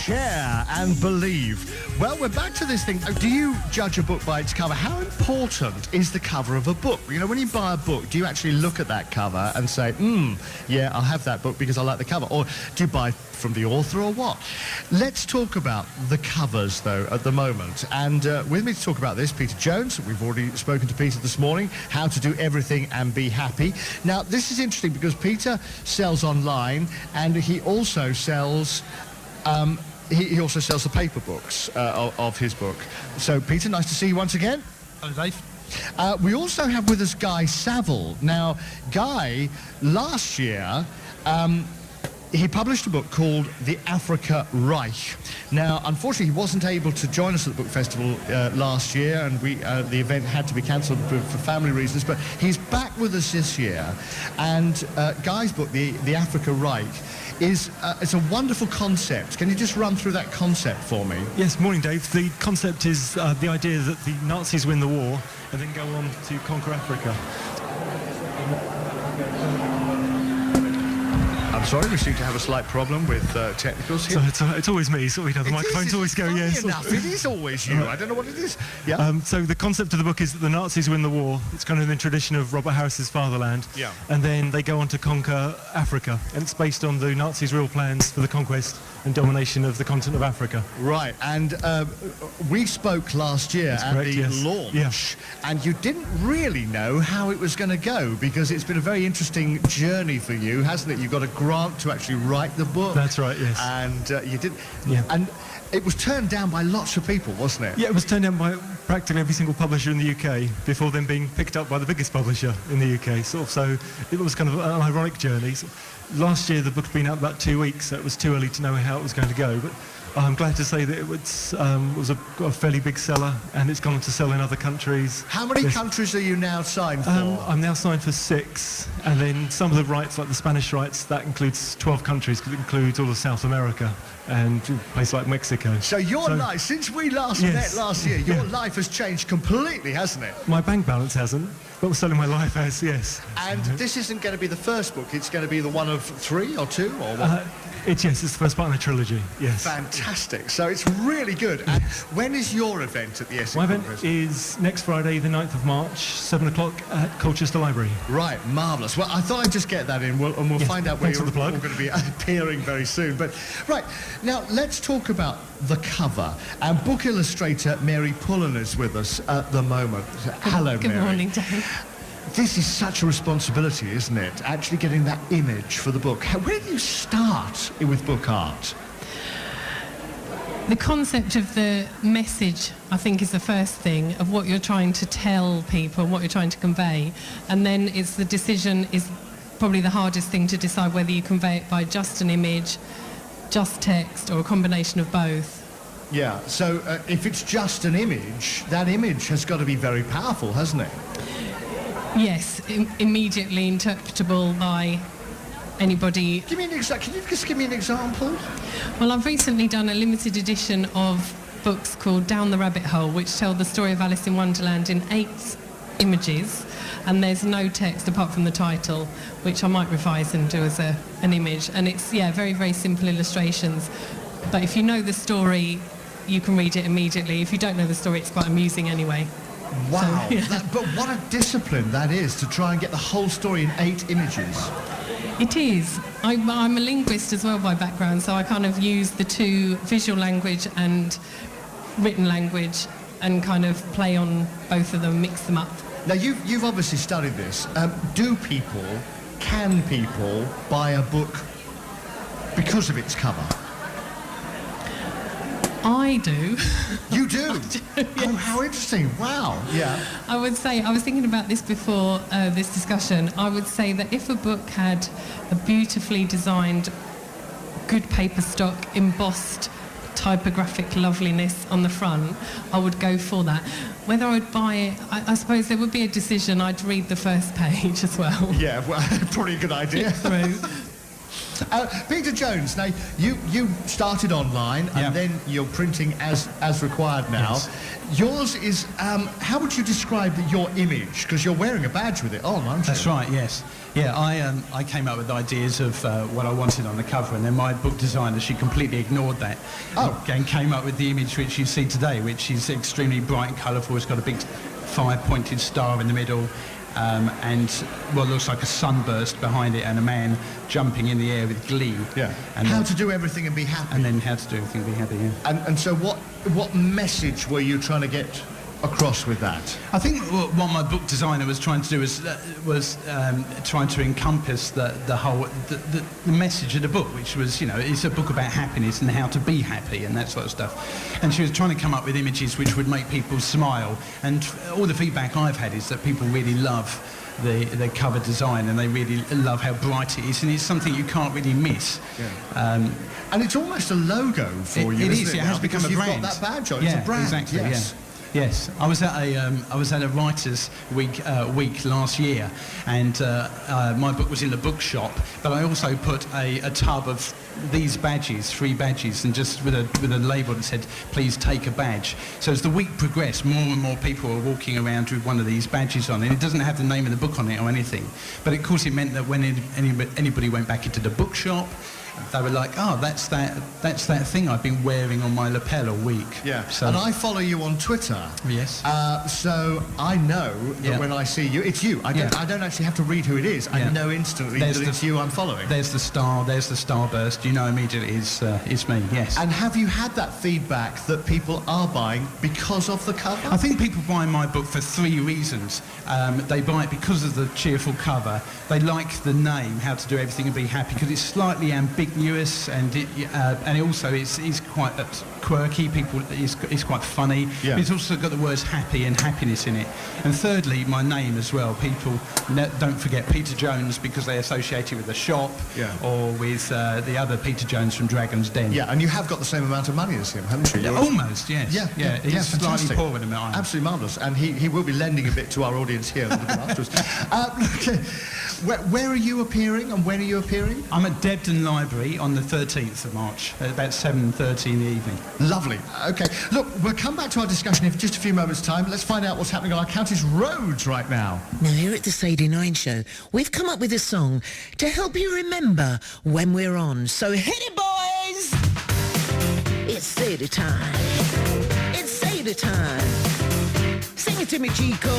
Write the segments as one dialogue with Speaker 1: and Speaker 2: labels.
Speaker 1: Share and believe. Well, we're back to this thing. Do you judge a book by its cover? How important is the cover of a book? You know, when you buy a book, do you actually look at that cover and say, yeah, I'll have that book because I like the cover? Or do you buy from the author or what? Let's talk about the covers, though, at the moment. And with me to talk about this, Peter Jones. We've already spoken to Peter this morning, how to do everything and be happy. Now, this is interesting because Peter sells online and he also sells... He also sells the paper books of his book. So, Peter, nice to see you once again.
Speaker 2: Hello, Dave.
Speaker 1: We also have with us Guy Saville. Now, Guy, last year, he published a book called The Africa Reich. Now, unfortunately, he wasn't able to join us at the book festival last year, and the event had to be cancelled for family reasons, but he's back with us this year. And Guy's book, The Africa Reich, it's a wonderful concept. Can you just run through that concept for me?
Speaker 2: Yes, morning, Dave. The concept is the idea that the Nazis win the war and then go on to conquer Africa.
Speaker 1: I'm sorry, we seem to have a slight problem with technicals here.
Speaker 2: So it's always me, so the microphones always go, yes.
Speaker 1: Enough. It is always you. I don't know what it is. Yeah.
Speaker 2: So the concept of the book is that the Nazis win the war. It's kind of in the tradition of Robert Harris's Fatherland.
Speaker 1: Yeah.
Speaker 2: And then they go on to conquer Africa. And it's based on the Nazis' real plans for the conquest and domination of the continent of Africa.
Speaker 1: Right, and we spoke last year at the launch, and you didn't really know how it was going to go, because it's been a very interesting journey for you, hasn't it? You got a grant to actually write the book.
Speaker 2: That's right, yes.
Speaker 1: And you did,
Speaker 2: yeah.
Speaker 1: And it was turned down by lots of people, wasn't it?
Speaker 2: Yeah, it was turned down by practically every single publisher in the UK before then being picked up by the biggest publisher in the UK. So it was kind of an ironic journey. So last year the book had been out about 2 weeks, so it was too early to know how it was going to go. But I'm glad to say that it was got a fairly big seller, and it's gone on to sell in other countries.
Speaker 1: How many countries are you now signed for?
Speaker 2: I'm now signed for 6, and then some of the rights, like the Spanish rights, that includes 12 countries, because it includes all of South America and places like Mexico.
Speaker 1: So your life, since we last met last year, your life has changed completely, hasn't it?
Speaker 2: My bank balance hasn't, but selling my life has, yes.
Speaker 1: And this isn't going to be the first book, it's going to be the one of 3 or 2 or what?
Speaker 2: It's the first part in a trilogy, yes.
Speaker 1: Fantastic. So it's really good. And when is your event at the Essex?
Speaker 2: My event is next Friday, the 9th of March, 7 o'clock at Colchester Library.
Speaker 1: Right, marvellous. Well, I thought I'd just get that in, and we'll find out where you're all going to be appearing very soon. But, right, now let's talk about the cover. And book illustrator Mary Pullen is with us at the moment. Hello, Mary.
Speaker 3: Good morning, Dave.
Speaker 1: This is such a responsibility, isn't it? Actually getting that image for the book. Where do you start with book art?
Speaker 3: The concept of the message, I think, is the first thing of what you're trying to tell people, what you're trying to convey. And then it's the decision is probably the hardest thing to decide whether you convey it by just an image, just text, or a combination of both.
Speaker 1: Yeah, so if it's just an image, that image has got to be very powerful, hasn't it?
Speaker 3: Yes, immediately interpretable by anybody.
Speaker 1: Can you just give me an example?
Speaker 3: Well, I've recently done a limited edition of books called Down the Rabbit Hole, which tell the story of Alice in Wonderland in 8 images, and there's no text apart from the title, which I might revise and do as an image. And it's, very, very simple illustrations. But if you know the story, you can read it immediately. If you don't know the story, it's quite amusing anyway.
Speaker 1: Wow, but what a discipline that is, to try and get the whole story in 8 images.
Speaker 3: It is. I'm a linguist as well by background, so I kind of use the 2, visual language and written language, and kind of play on both of them, mix them up.
Speaker 1: Now, you've obviously studied this. Can people buy a book because of its cover?
Speaker 3: I do.
Speaker 1: You do?
Speaker 3: I do, yes.
Speaker 1: Oh, how interesting. Wow. Yeah.
Speaker 3: I would say, I was thinking about this before this discussion, I would say that if a book had a beautifully designed, good paper stock, embossed typographic loveliness on the front, I would go for that. Whether I would buy it, I suppose there would be a decision. I'd read the first page as well.
Speaker 1: Yeah, well, probably a good idea. Peter Jones, now you started online and then you're printing as required now.
Speaker 4: Yes.
Speaker 1: Yours is, how would you describe your image? Because you're wearing a badge with it on, aren't you?
Speaker 4: That's right, yes. Yeah, I came up with ideas of what I wanted on the cover, and then my book designer, she completely ignored that. And came up with the image which you see today, which is extremely bright and colourful. It's got a big five-pointed star in the middle, and what looks like a sunburst behind it, and a man jumping in the air with glee.
Speaker 1: Yeah.
Speaker 4: And
Speaker 1: how to do everything and be happy.
Speaker 4: And then how to do everything and be happy, yeah.
Speaker 1: And so what message were you trying to get across with that?
Speaker 4: I think what my book designer was trying to do was trying to encompass the whole the message of the book, which was, you know, it's a book about happiness and how to be happy and that sort of stuff. And she was trying to come up with images which would make people smile. And all the feedback I've had is that people really love the cover design, and they really love how bright it is, and it's something you can't really miss.
Speaker 1: Yeah. And it's almost a logo for you.
Speaker 4: It is.
Speaker 1: It
Speaker 4: It has become a brand.
Speaker 1: You've got that badge on.
Speaker 4: Yeah,
Speaker 1: It's a brand.
Speaker 4: exactly.
Speaker 1: Yes.
Speaker 4: Yeah. Yes, I was at a writers' week last year, and my book was in the bookshop. But I also put a tub of these badges, 3 badges, and just with a label that said, "Please take a badge." So as the week progressed, more and more people were walking around with one of these badges on, and it doesn't have the name of the book on it or anything. But of course, it meant that when anybody went back into the bookshop, they were like, "Oh, that's that thing I've been wearing on my lapel all week."
Speaker 1: Yeah.
Speaker 4: So,
Speaker 1: and I follow you on Twitter.
Speaker 4: Yes.
Speaker 1: So I know that when I see you, it's you. I don't actually have to read who it is. I know instantly that it's you I'm following.
Speaker 4: There's the star. There's the starburst. You know immediately it's me. Yes.
Speaker 1: And have you had that feedback that people are buying because of the cover?
Speaker 4: I think people buy my book for 3 reasons. They buy it because of the cheerful cover. They like the name, How to Do Everything and Be Happy, because it's slightly ambiguous, and it also is quite quirky. It's quite funny.
Speaker 1: Yeah.
Speaker 4: It's also got the words happy and happiness in it. And thirdly, my name as well. People don't forget Peter Jones because they associate it with the shop, or with the other Peter Jones from Dragon's Den.
Speaker 1: Yeah, and you have got the same amount of money as him, haven't you?
Speaker 4: Almost, yes. Yeah. He's slightly poorer than I am.
Speaker 1: Absolutely marvellous. And he will be lending a bit to our audience here a little bit afterwards. Okay. Where are you appearing, and when are you appearing?
Speaker 4: I'm at Debden Library on the 13th of March at about 7:30 in the evening.
Speaker 1: Lovely. Okay. Look, we'll come back to our discussion in just a few moments' time. Let's find out what's happening on our county's roads right now.
Speaker 5: Now, here at the Sadie 9 Show, we've come up with a song to help you remember when we're on. So hit it, boys! It's Sadie time. It's Sadie time. Sing it to me, Chico.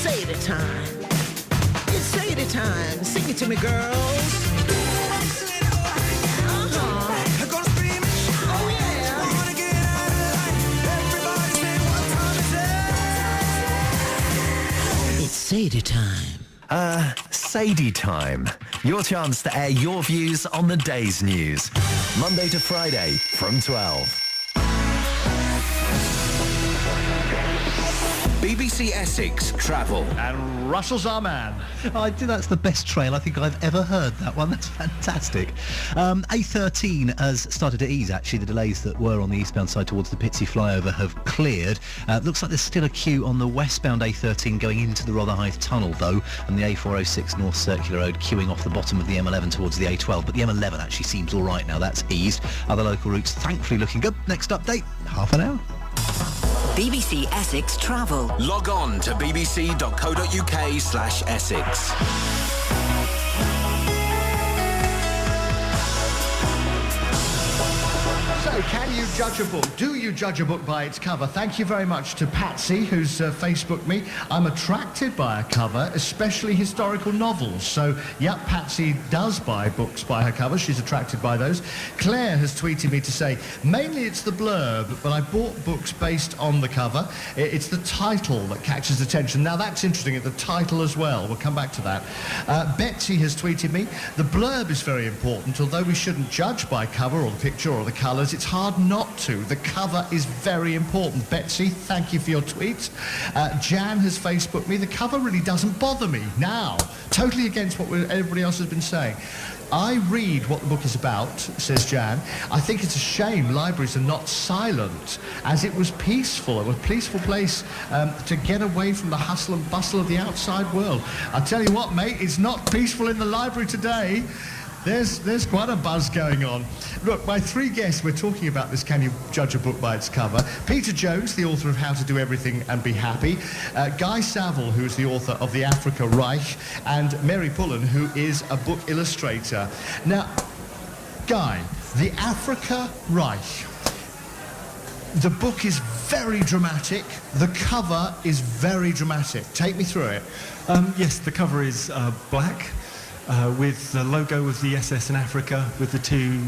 Speaker 5: Sadie time. It's Sadie time. Sing it to me, girls. Sadie time.
Speaker 6: Sadie time. Your chance to air your views on the day's news. Monday to Friday from 12. BBC Essex Travel.
Speaker 1: And Russell's our man.
Speaker 7: I think that's the best trail I think I've ever heard, that one. That's fantastic. A13 has started to ease, actually. The delays that were on the eastbound side towards the Pitsea flyover have cleared. Looks like there's still a queue on the westbound A13 going into the Rotherhithe Tunnel, though, and the A406 North Circular Road queuing off the bottom of the M11 towards the A12. But the M11 actually seems all right now. That's eased. Other local routes, thankfully, looking good. Next update, half an hour.
Speaker 8: BBC Essex Travel.
Speaker 6: Log on to bbc.co.uk/Essex.
Speaker 1: So, can you judge a book? Do you judge a book by its cover? Thank you very much to Patsy, who's Facebooked me. I'm attracted by a cover, especially historical novels. So, yep, Patsy does buy books by her cover. She's attracted by those. Claire has tweeted me to say, mainly it's the blurb, but I bought books based on the cover. It's the title that catches attention. Now, that's interesting, the title as well. We'll come back to that. Betsy has tweeted me, the blurb is very important. Although we shouldn't judge by cover or the picture or the colours, it's hard hard not to. The cover is very important. Betsy, thank you for your tweet. Jan has Facebooked me. The cover really doesn't bother me now. Totally against what everybody else has been saying. I read what the book is about, says Jan. I think it's a shame libraries are not silent, as it was peaceful. It was a peaceful place to get away from the hustle and bustle of the outside world. I tell you what, mate, it's not peaceful in the library today. There's quite a buzz going on. Look, my three guests, we're talking about this Can You Judge a Book by Its Cover? Peter Jones, the author of How to Do Everything and Be Happy. Guy Saville, who's the author of The Africa Reich. And Mary Pullen, who is a book illustrator. Now, Guy, The Africa Reich. The book is very dramatic. The cover is very dramatic. Take me through it.
Speaker 2: Yes, the cover is black. With the logo of the SS in Africa, with the two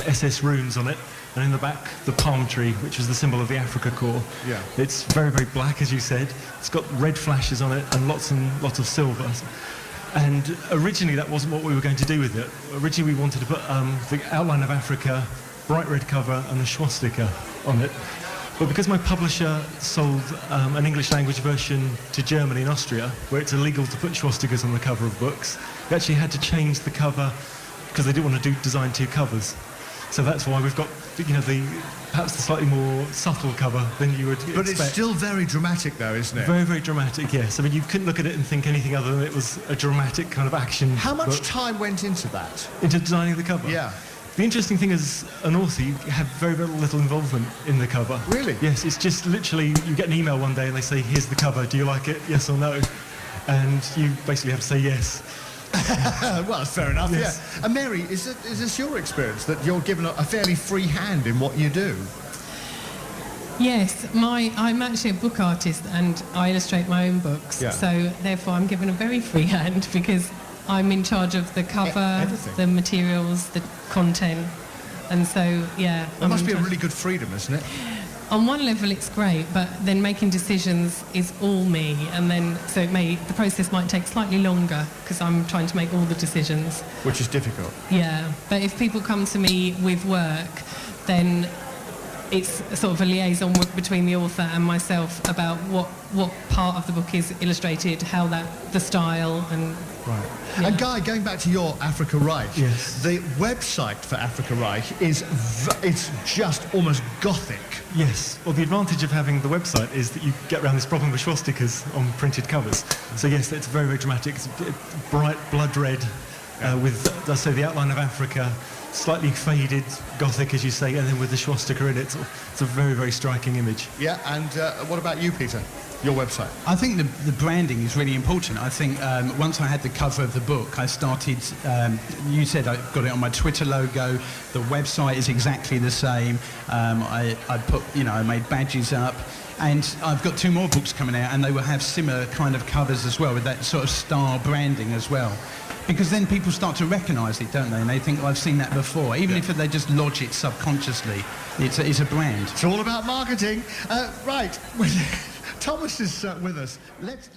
Speaker 2: SS runes on it, and in the back, the palm tree, which is the symbol of the Africa Corps.
Speaker 1: Yeah.
Speaker 2: It's very, very black, as you said. It's got red flashes on it and lots of silver. And originally, that wasn't what we were going to do with it. Originally, we wanted to put the outline of Africa, bright red cover, and a swastika on it. But because my publisher sold an English language version to Germany and Austria, where it's illegal to put swastikas on the cover of books, we actually had to change the cover because they didn't want to design two covers. So that's why we've got, perhaps the slightly more subtle cover than you would expect.
Speaker 1: But it's still very dramatic, though, isn't it?
Speaker 2: Very, very dramatic, yes. I mean, you couldn't look at it and think anything other than it was a dramatic kind of action.
Speaker 1: How much
Speaker 2: book.
Speaker 1: time went into that?
Speaker 2: Into designing the cover?
Speaker 1: Yeah.
Speaker 2: The interesting thing is, an author, you have very, very little involvement in the cover.
Speaker 1: Really?
Speaker 2: Yes, it's just literally, you get an email one day and they say, here's the cover, do you like it, yes or no? And you basically have to say yes.
Speaker 1: Well, that's fair enough,
Speaker 2: Yes.
Speaker 1: yeah. And Mary, is this your experience, that you're given a fairly free hand in what you do?
Speaker 3: Yes, I'm actually a book artist and I illustrate my own books.
Speaker 1: Yeah.
Speaker 3: So therefore I'm given a very free hand because I'm in charge of the cover,
Speaker 1: everything.
Speaker 3: the materials, the content. And so, yeah.
Speaker 1: It must be a really good freedom, isn't it?
Speaker 3: On one level it's great, but then making decisions is all me. And then, so the process might take slightly longer because I'm trying to make all the decisions.
Speaker 1: Which is difficult.
Speaker 3: Yeah, but if people come to me with work, then it's sort of a liaison between the author and myself about what part of the book is illustrated, how the style and...
Speaker 1: Right.
Speaker 3: Yeah.
Speaker 1: And Guy, going back to your Africa Reich,
Speaker 2: Yes.
Speaker 1: the website for Africa Reich it's just almost gothic.
Speaker 2: Yes. Well, the advantage of having the website is that you get around this problem with swastikas on printed covers. So yes, it's very, very dramatic. It's bright blood red with, I say, the outline of Africa, slightly faded gothic, as you say, and then with the swastika in it. It's a very, very striking image.
Speaker 1: Yeah, and what about you, Peter? Your website?
Speaker 4: I think the branding is really important. I think once I had the cover of the book, I started, you said I got it on my Twitter logo, the website is exactly the same. I put, I made badges up, and I've got 2 more books coming out, and they will have similar kind of covers as well, with that sort of star branding as well. Because then people start to recognise it, don't they? And they think, I've seen that before. Even if they just lodge it subconsciously, it's a brand.
Speaker 1: It's all about marketing. Right. Thomas is with us. Let's